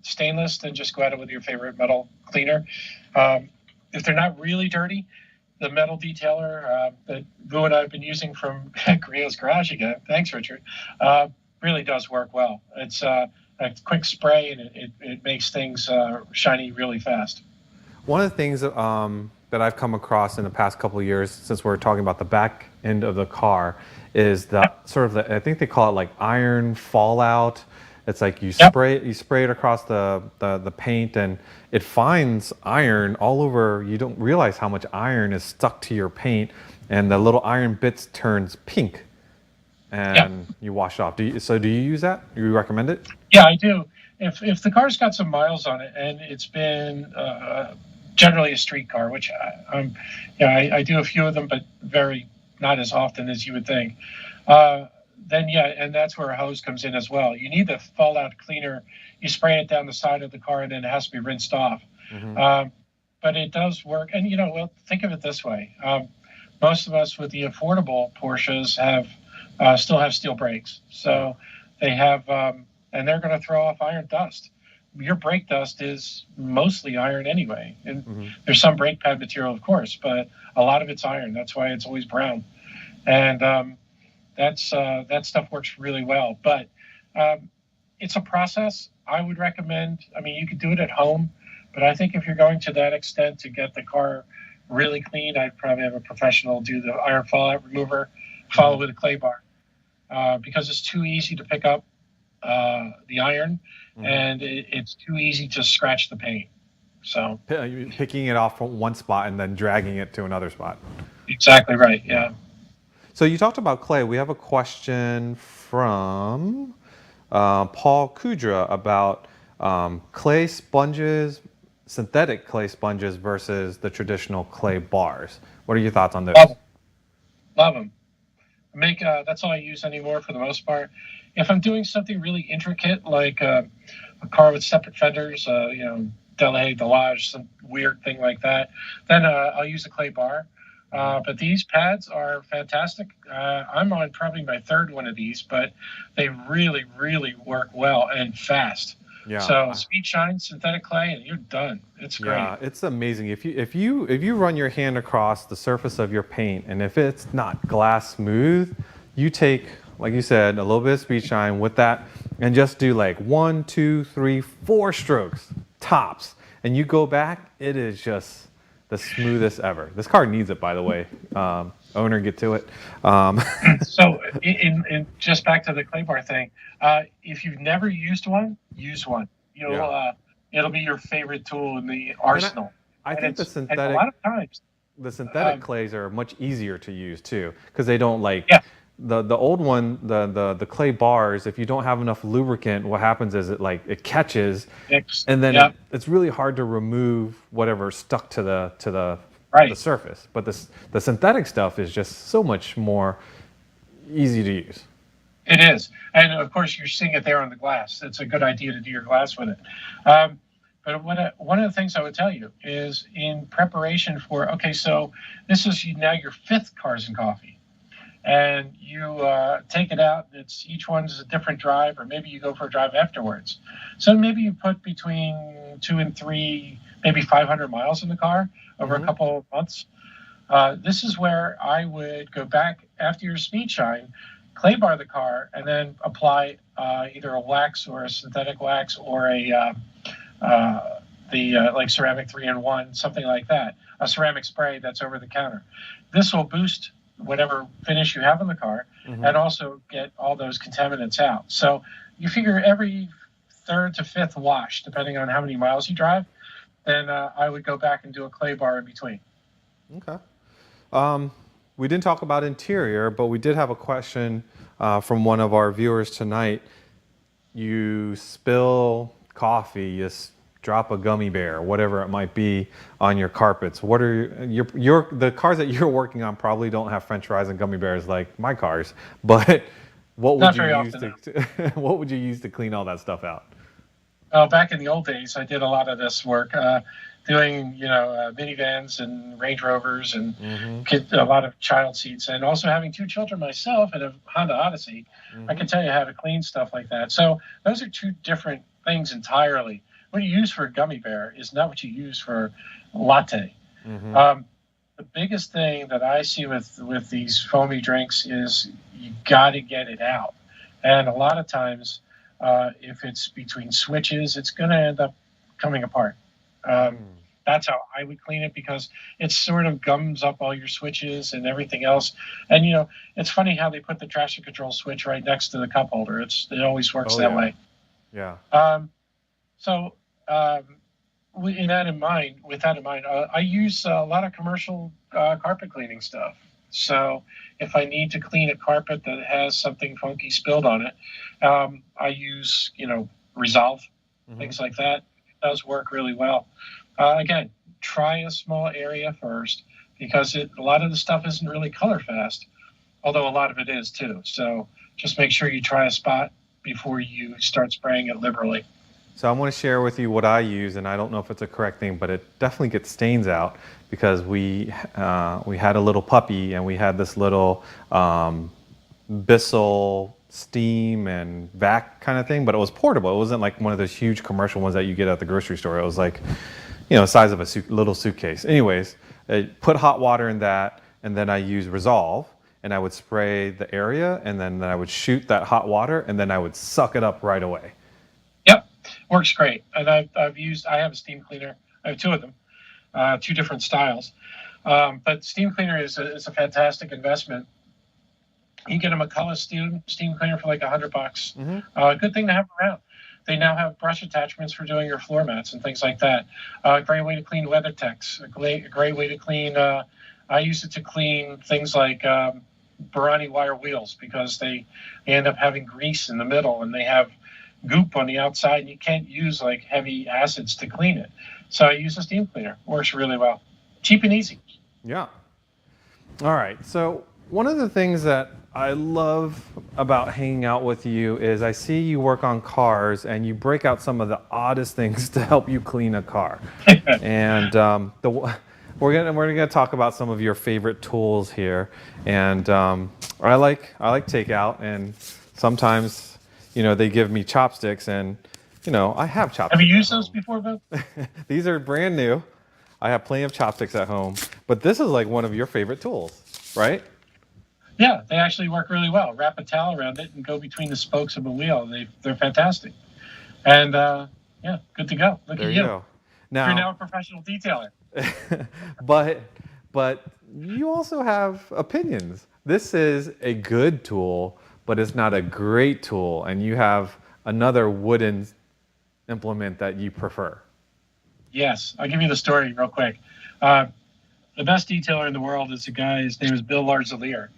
stainless, then just go at it with your favorite metal cleaner. If they're not really dirty, the metal detailer that Boo and I have been using from Griot's Garage again, thanks Richard, really does work well. It's a quick spray, and it makes things shiny really fast. One of the things that I've come across in the past couple of years, since we're talking about the back end of the car, is I think they call it like iron fallout. It's like you spray it across the paint, and it finds iron all over. You don't realize how much iron is stuck to your paint, and the little iron bits turns pink, and you wash it off. Do you use that? Do you recommend it? Yeah, I do. If the car's got some miles on it and it's been generally a street car, which I do a few of them, but not as often as you would think. then yeah, and that's where a hose comes in as well. You need the fallout cleaner. You spray it down the side of the car, and then it has to be rinsed off. But it does work. And well, think of it this way: most of us with the affordable Porsches still have steel brakes, so they have, and they're going to throw off iron dust. Your brake dust is mostly iron anyway, and there's some brake pad material, of course, but a lot of it's iron. That's why it's always brown, and that stuff works really well. But it's a process. I would recommend. I mean, you could do it at home, but I think if you're going to that extent to get the car really clean, I'd probably have a professional do the iron fallout remover, follow with a clay bar, because it's too easy to pick up the iron, and it's too easy to scratch the paint. So picking it off from one spot and then dragging it to another spot. Exactly right. Yeah. So you talked about clay. We have a question from Paul Kudra about clay sponges, synthetic clay sponges versus the traditional clay bars. What are your thoughts on those? Love them. That's all I use anymore for the most part. If I'm doing something really intricate, like a car with separate fenders, Delahaye, Delage, some weird thing like that, then I'll use a clay bar. But these pads are fantastic. I'm on probably my third one of these, but they really, really work well and fast. Yeah. So speed shine, synthetic clay, and you're done. It's great. Yeah, it's amazing. If you run your hand across the surface of your paint, and if it's not glass smooth, you take, like you said, a little bit of speed shine with that, and just do like 1, 2, 3, 4 strokes tops, and you go back. It is just the smoothest ever. This car needs it, by the way. Owner, get to it. So, in just back to the clay bar thing, if you've never used one, use one. It'll be your favorite tool in the arsenal. I think the synthetic, a lot of times, the synthetic clays are much easier to use too, because they don't the old one, the clay bars. If you don't have enough lubricant, what happens is it catches, and then it's really hard to remove whatever's stuck to the surface. But the synthetic stuff is just so much more easy to use. It is, and of course you're seeing it there on the glass. It's a good idea to do your glass with it. But one of the things I would tell you is, in preparation for, so this is now your 5th Cars and Coffee, and you take it out. Each one's a different drive, or maybe you go for a drive afterwards. So maybe you put between 2 and 3, maybe 500 miles in the car over a couple of months. This is where I would go back after your speed shine, clay bar the car, and then apply either a wax or a synthetic wax, or like ceramic 3-in-1, something like that, a ceramic spray that's over the counter. This will boost whatever finish you have in the car, and also get all those contaminants out. So you figure every 3rd to 5th wash, depending on how many miles you drive, then I would go back and do a clay bar in between. Okay. We didn't talk about interior, but we did have a question from one of our viewers tonight. You spill coffee, you drop a gummy bear, whatever it might be, on your carpets. What are the cars that you're working on probably don't have French fries and gummy bears like my cars, but what would you use to clean all that stuff out? Well, back in the old days, I did a lot of this work, doing minivans and Range Rovers, and a lot of child seats, and also having 2 children myself and a Honda Odyssey. I can tell you how to clean stuff like that. So those are 2 different things entirely. What you use for a gummy bear is not what you use for a latte. The biggest thing that I see with these foamy drinks is you got to get it out. And a lot of times, if it's between switches, it's going to end up coming apart. That's how I would clean it, because it sort of gums up all your switches and everything else. And, it's funny how they put the traction control switch right next to the cup holder. It always works that way. Yeah. With that in mind, I use a lot of commercial carpet cleaning stuff. So if I need to clean a carpet that has something funky spilled on it, I use, Resolve, things like that. It does work really well. Again, try a small area first, because a lot of the stuff isn't really color fast, although a lot of it is too. So just make sure you try a spot before you start spraying it liberally. So I want to share with you what I use, and I don't know if it's a correct thing, but it definitely gets stains out because we had a little puppy and we had this little Bissell steam and vac kind of thing, but it was portable. It wasn't like one of those huge commercial ones that you get at the grocery store. It was like, the size of a little suitcase. Anyways, I put hot water in that, and then I use Resolve, and I would spray the area, and then I would shoot that hot water, and then I would suck it up right away. Yep, works great. And I have a steam cleaner. I have two of them, two different styles. But steam cleaner is a fantastic investment. You can get a McCullough steam cleaner for like $100. Mm-hmm. Good thing to have around. They now have brush attachments for doing your floor mats and things like that. Great way to clean WeatherTechs. A great way to clean. I use it to clean things like Barani wire wheels because they end up having grease in the middle and they have goop on the outside, and you can't use like heavy acids to clean it. So I use a steam cleaner. Works really well. Cheap and easy. Yeah. All right. So one of the things that I love about hanging out with you is I see you work on cars and you break out some of the oddest things to help you clean a car. And we're gonna talk about some of your favorite tools here. And I like takeout, and sometimes they give me chopsticks, and I have chopsticks. Have you used those before, Bill? These are brand new. I have plenty of chopsticks at home, but this is like one of your favorite tools, right? Yeah, they actually work really well. Wrap a towel around it and go between the spokes of a wheel. They're fantastic. And yeah, good to go. Look there at you you. Go. Now, you're now a professional detailer. but you also have opinions. This is a good tool, but it's not a great tool, and you have another wooden implement that you prefer. Yes, I'll give you the story real quick. The best detailer in the world is a guy, his name is Bill Larzalier.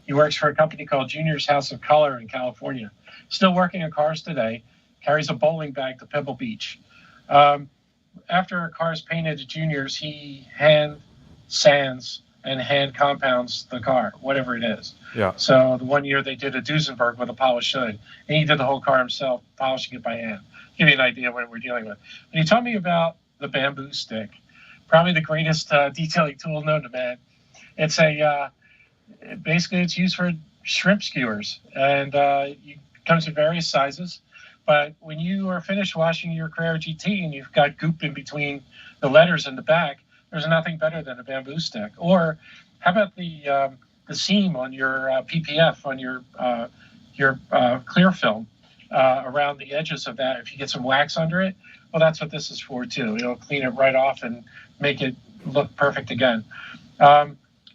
He works for a company called Junior's House of Color in California. Still working on cars today, carries a bowling bag to Pebble Beach. After a car is painted at Junior's, he hand sands and hand compounds the car, whatever it is. Yeah. So the one year they did a Duesenberg with a polished hood, and he did the whole car himself, polishing it by hand. Give you an idea of what we're dealing with. And he told me about the bamboo stick, probably the greatest detailing tool known to man. It's basically it's used for shrimp skewers, and it comes in various sizes. But when you are finished washing your Carrera GT and you've got goop in between the letters in the back, there's nothing better than a bamboo stick. Or how about the seam on your PPF on your clear film around the edges of that? If you get some wax under it, well, that's what this is for too. It'll clean it right off and make it look perfect again.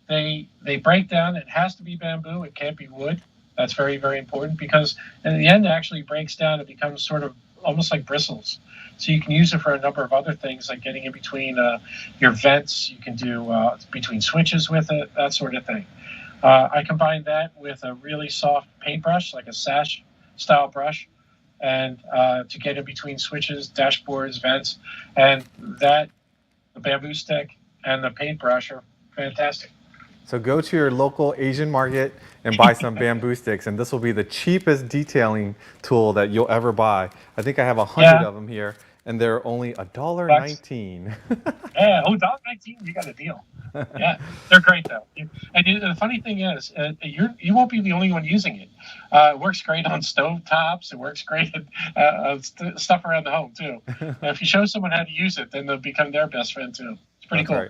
They break down. It has to be bamboo. It can't be wood. That's very, very important because in the end, it actually breaks down. It becomes sort of almost like bristles. So you can use it for a number of other things, like getting in between your vents. You can do between switches with it, that sort of thing. I combine that with a really soft paintbrush, like a sash style brush, and to get in between switches, dashboards, vents, and the bamboo stick and the paintbrush are fantastic. So go to your local Asian market and buy some bamboo sticks, and this will be the cheapest detailing tool that you'll ever buy. I think I have 100 of them here, and they're only $1.19. Yeah, $1.19, you got a deal. Yeah, they're great though. And the funny thing is, you won't be the only one using it. It works great on stove tops. It works great at stuff around the home too. If you show someone how to use it, then they'll become their best friend too. It's pretty cool.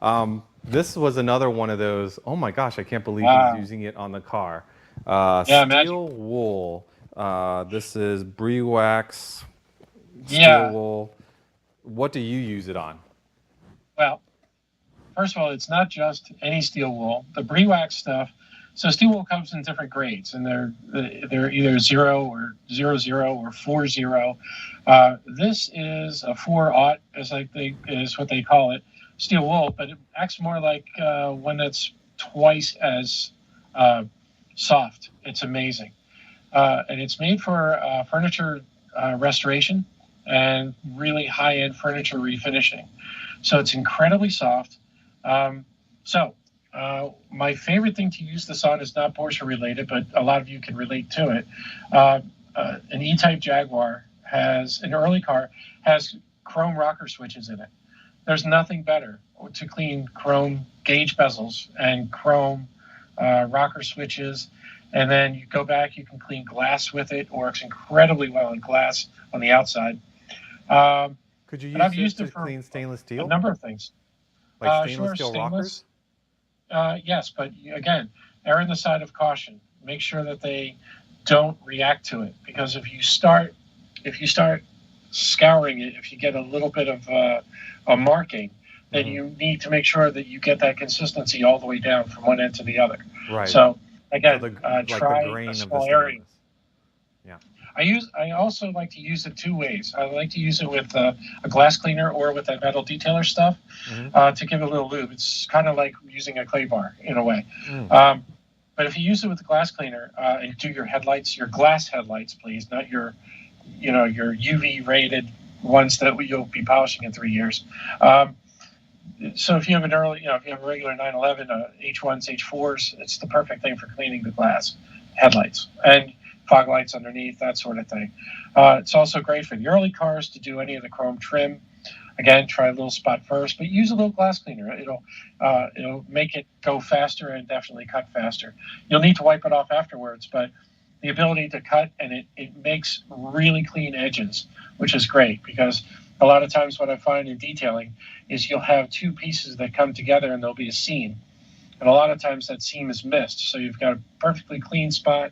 Right. This was another one of those, oh my gosh, I can't believe he's using it on the car. Steel wool. This is Brewax steel wool. What do you use it on? Well, first of all, it's not just any steel wool. The Brewax stuff, so steel wool comes in different grades, and they're either 0 or 00 or 40. This is a 4/0, is what they call it. Steel wool, but it acts more like one that's twice as soft. It's amazing. And it's made for furniture restoration and really high-end furniture refinishing. So it's incredibly soft. So My favorite thing to use this on is not Porsche related, but a lot of you can relate to it. An E-Type Jaguar an early car has chrome rocker switches in it. There's nothing better to clean chrome gauge bezels and chrome rocker switches. And then you go back, you can clean glass with it. It works incredibly well in glass on the outside. Could you use it to clean stainless steel? A number of things. Like stainless steel rockers? Yes, but again, err on the side of caution. Make sure that they don't react to it, because if you start scouring it, if you get a little bit of a marking, then you need to make sure that you get that consistency all the way down from one end to the other. Right. So again, try the grain a small area. Yeah. I also like to use it two ways. I like to use it with a glass cleaner or with that metal detailer stuff to give it a little lube. It's kind of like using a clay bar in a way. But if you use it with the glass cleaner and do your headlights, your glass headlights, please, not your UV rated ones that you'll be polishing in 3 years. So if you have if you have a regular 911, H1s, H4s, it's the perfect thing for cleaning the glass headlights and fog lights underneath, that sort of thing. It's also great for the early cars to do any of the chrome trim. Again, try a little spot first, but use a little glass cleaner. It'll make it go faster and definitely cut faster. You'll need to wipe it off afterwards, but the ability to cut, and it makes really clean edges, which is great, because a lot of times what I find in detailing is you'll have two pieces that come together and there'll be a seam. And a lot of times that seam is missed. So you've got a perfectly clean spot,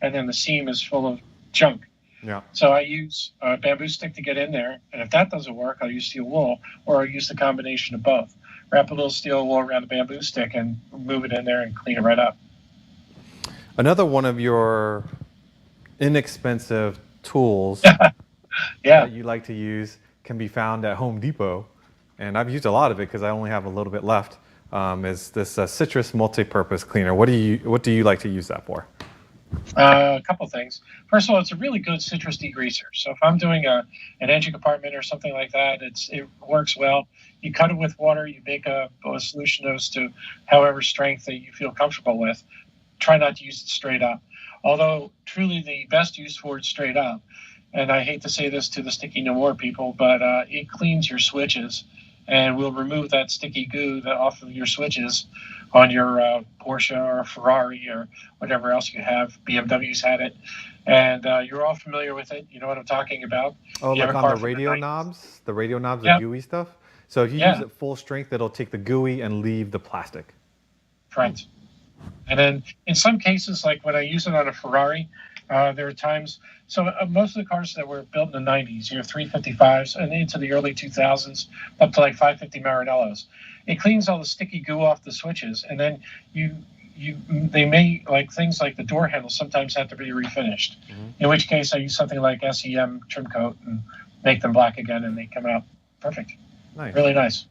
and then the seam is full of junk. Yeah. So I use a bamboo stick to get in there. And if that doesn't work, I'll use steel wool, or I'll use the combination of both. Wrap a little steel wool around the bamboo stick and move it in there and clean it right up. Another one of your inexpensive tools that you like to use can be found at Home Depot, and I've used a lot of it because I only have a little bit left. Is this citrus multi-purpose cleaner? What do you like to use that for? A couple things. First of all, it's a really good citrus degreaser. So if I'm doing an engine compartment or something like that, it works well. You cut it with water. You make a solution as to however strength that you feel comfortable with. Try not to use it straight up. Although truly the best use for it straight up, and I hate to say this to the sticky no more people, but it cleans your switches and will remove that sticky goo off of your switches on your Porsche or Ferrari or whatever else you have. BMW's had it, and you're all familiar with it. You know what I'm talking about. Oh, like on the radio knobs? The radio knobs, the gooey stuff? So if you use it full strength, it'll take the gooey and leave the plastic. Correct. And then in some cases, like when I use it on a Ferrari, there are times, most of the cars that were built in the 90s, 355s and into the early 2000s, up to like 550 Maranellos, it cleans all the sticky goo off the switches. And then they may, like things like the door handles sometimes have to be refinished, in which case I use something like SEM trim coat and make them black again, and they come out perfect. Nice. Really nice.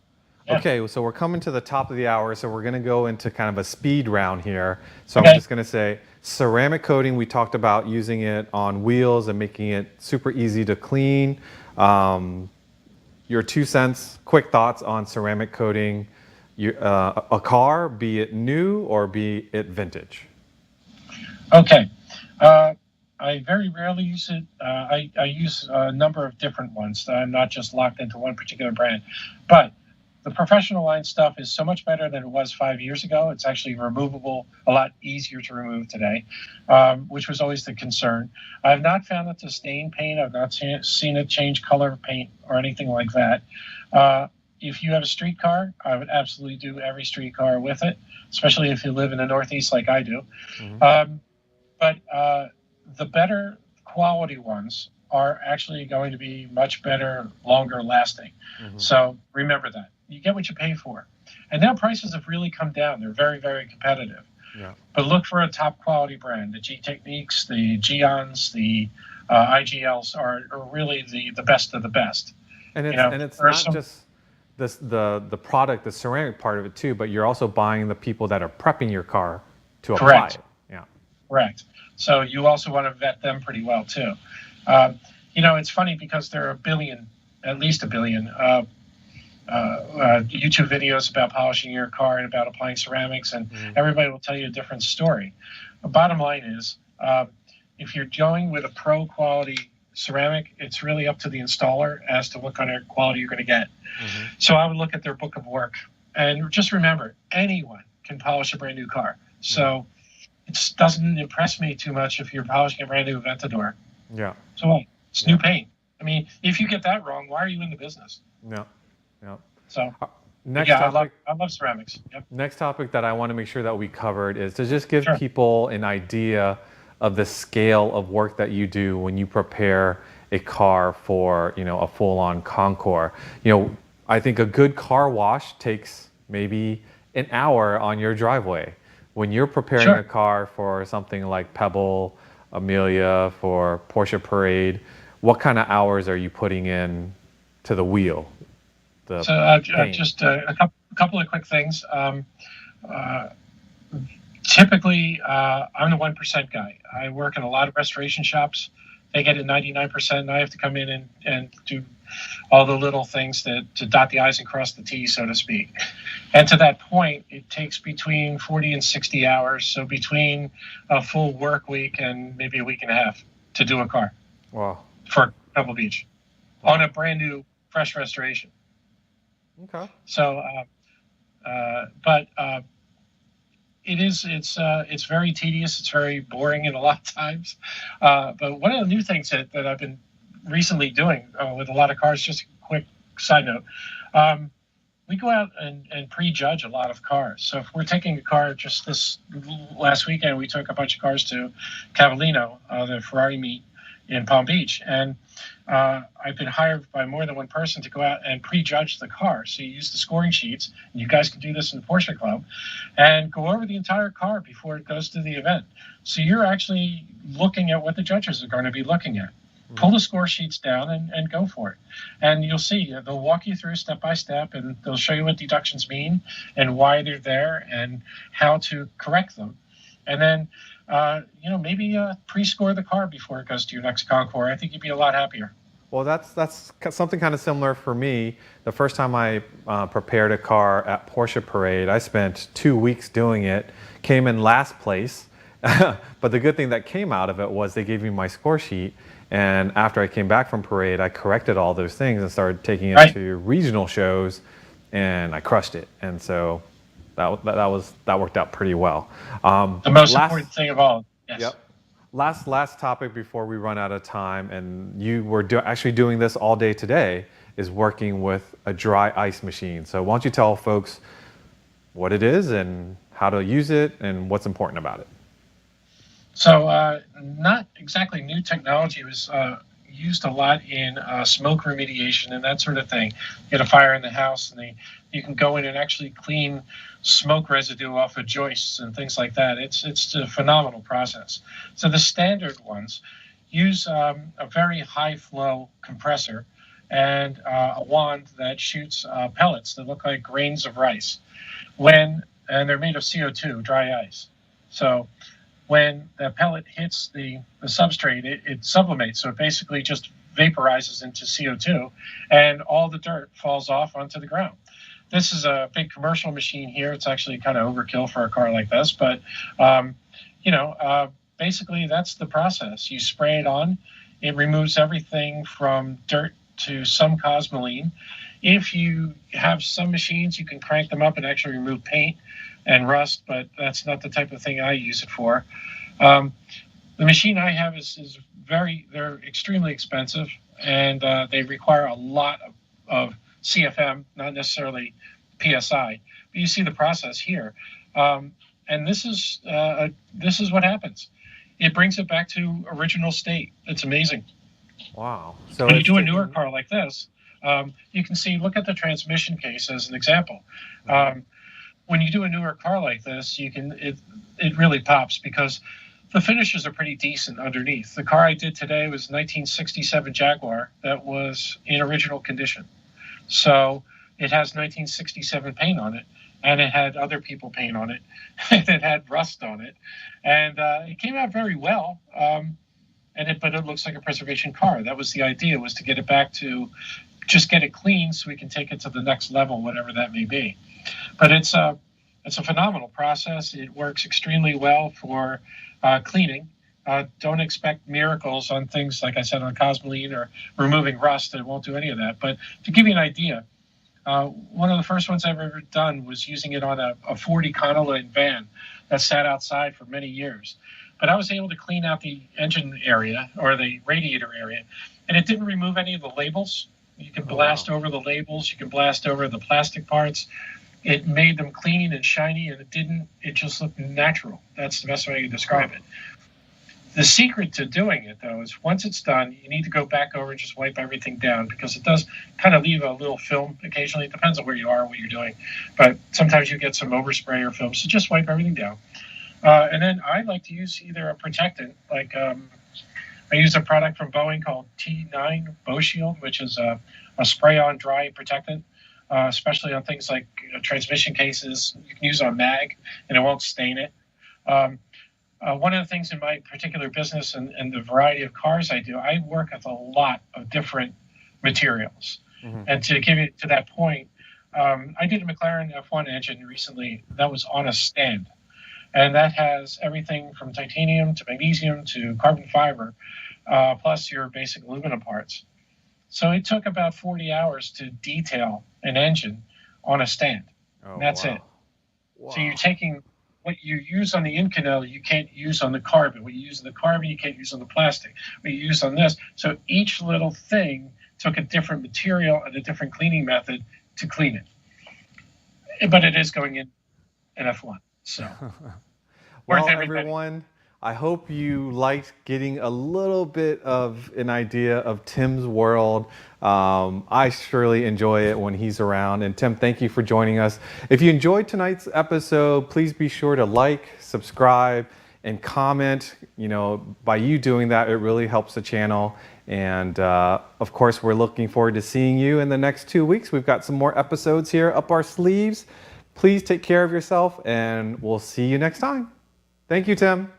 Yeah. Okay, so we're coming to the top of the hour, so we're going to go into kind of a speed round here. So I'm just going to say ceramic coating. We talked about using it on wheels and making it super easy to clean. Your 2 cents, quick thoughts on ceramic coating a car, be it new or be it vintage. Okay. I very rarely use it. I use a number of different ones. I'm not just locked into one particular brand. But the professional line stuff is so much better than it was 5 years ago. It's actually removable, a lot easier to remove today, which was always the concern. I've not found it to stain paint. I've not seen it change color of paint or anything like that. If you have a street car, I would absolutely do every street car with it, especially if you live in the Northeast like I do. But the better quality ones are actually going to be much better, longer lasting. So remember that. You get what you pay for. And now prices have really come down. They're very, very competitive. Yeah. But look for a top quality brand. The G Techniques, the Geons, the IGLs are really the best of the best. And it's not just the product, the ceramic part of it too, but you're also buying the people that are prepping your car to apply it. Yeah. Correct. So you also want to vet them pretty well too. It's funny because there are at least a billion YouTube videos about polishing your car and about applying ceramics, and everybody will tell you a different story. The bottom line is, if you're going with a pro quality ceramic, it's really up to the installer as to what kind of quality you're going to get. So I would look at their book of work, and just remember, anyone can polish a brand new car. So it doesn't impress me too much if you're polishing a brand new Aventador. Yeah. So what? It's new paint. I mean, if you get that wrong, why are you in the business? Yeah. Yeah. So next yeah, topic, I love ceramics. Yep. Next topic that I want to make sure that we covered is to just give Sure. people an idea of the scale of work that you do when you prepare a car for, a full-on concours. I think a good car wash takes maybe an hour on your driveway. When you're preparing Sure. a car for something like Pebble, Amelia, for Porsche Parade, what kind of hours are you putting in to the wheel? Just a couple of quick things. Typically, I'm the 1% guy. I work in a lot of restoration shops. They get it 99%, and I have to come in and do all the little things to dot the I's and cross the T's, so to speak. And to that point, it takes between 40 and 60 hours, so between a full work week and maybe a week and a half to do a car. Wow. For Pebble Beach on a brand new, fresh restoration. Okay. So, it's very tedious. It's very boring in a lot of times. But one of the new things that I've been recently doing with a lot of cars, just a quick side note, we go out and prejudge a lot of cars. So if we're taking a car, just this last weekend, we took a bunch of cars to Cavallino, the Ferrari meet in Palm Beach. And I've been hired by more than one person to go out and prejudge the car. So you use the scoring sheets, and you guys can do this in the Porsche Club, and go over the entire car before it goes to the event. So you're actually looking at what the judges are going to be looking at. Pull the score sheets down and go for it. And you'll see, they'll walk you through step by step, and they'll show you what deductions mean and why they're there and how to correct them. And then, maybe pre-score the car before it goes to your next concours. I think you'd be a lot happier. Well, that's something kind of similar for me. The first time I prepared a car at Porsche Parade, I spent 2 weeks doing it, came in last place. But the good thing that came out of it was they gave me my score sheet. And after I came back from Parade, I corrected all those things and started taking it to regional shows, and I crushed it. And so that worked out pretty well. The most important thing of all. Yes. Yep. Last topic before we run out of time, and you were actually doing this all day today, is working with a dry ice machine. So why don't you tell folks what it is and how to use it and what's important about it? So not exactly new technology. It was used a lot in smoke remediation and that sort of thing. You get a fire in the house, and you can go in and actually clean smoke residue off of joists and things like that. It's a phenomenal process. So the standard ones use a very high flow compressor and a wand that shoots pellets that look like grains of rice. And they're made of CO2, dry ice. So when the pellet hits the substrate, it sublimates. So it basically just vaporizes into CO2, and all the dirt falls off onto the ground. This is a big commercial machine here. It's actually kind of overkill for a car like this, but basically that's the process. You spray it on. It removes everything from dirt to some cosmoline. If you have some machines, you can crank them up and actually remove paint and rust, but that's not the type of thing I use it for. The machine I have they're extremely expensive, and they require a lot of CFM, not necessarily PSI. But you see the process here, and this is what happens. It brings it back to original state. It's amazing. Wow! So when you do a newer car like this, you can see. Look at the transmission case as an example. When you do a newer car like this, it really pops because the finishes are pretty decent underneath. The car I did today was a 1967 Jaguar that was in original condition. So it has 1967 paint on it, and it had other people paint on it, and it had rust on it. And it came out very well, but it looks like a preservation car. That was the idea, was to get it back to just get it clean so we can take it to the next level, whatever that may be. But it's a phenomenal process. It works extremely well for cleaning. Don't expect miracles on things, like I said, on Cosmoline or removing rust. It won't do any of that. But to give you an idea, one of the first ones I've ever done was using it on a 40 Econoline van that sat outside for many years. But I was able to clean out the engine area or the radiator area, and it didn't remove any of the labels. You can blast over the labels. You can blast over the plastic parts. It made them clean and shiny, and it just looked natural. That's the best way to describe it. The secret to doing it, though, is once it's done, you need to go back over and just wipe everything down, because it does kind of leave a little film occasionally. It depends on where you are, what you're doing. But sometimes you get some overspray or film, so just wipe everything down. And then I like to use either a protectant, like I use a product from Boeing called T9 Bow Shield, which is a spray-on dry protectant, especially on things like transmission cases. You can use on mag, and it won't stain it. One of the things in my particular business and the variety of cars I do, I work with a lot of different materials. Mm-hmm. And to give it to that point, I did a McLaren F1 engine recently that was on a stand. And that has everything from titanium to magnesium to carbon fiber, plus your basic aluminum parts. So it took about 40 hours to detail an engine on a stand. And that's it. Wow. So you're taking what you use on the Inconel, you can't use on the carbon. What you use on the carbon, you can't use on the plastic. What you use on this. So each little thing took a different material and a different cleaning method to clean it. But it is going in an F1. So, well, everyone, I hope you liked getting a little bit of an idea of Tim's world. I surely enjoy it when he's around. And Tim, thank you for joining us. If you enjoyed tonight's episode, please be sure to like, subscribe, and comment. You know, by you doing that, it really helps the channel. And of course, we're looking forward to seeing you in the next 2 weeks. We've got some more episodes here up our sleeves. Please take care of yourself, and we'll see you next time. Thank you, Tim.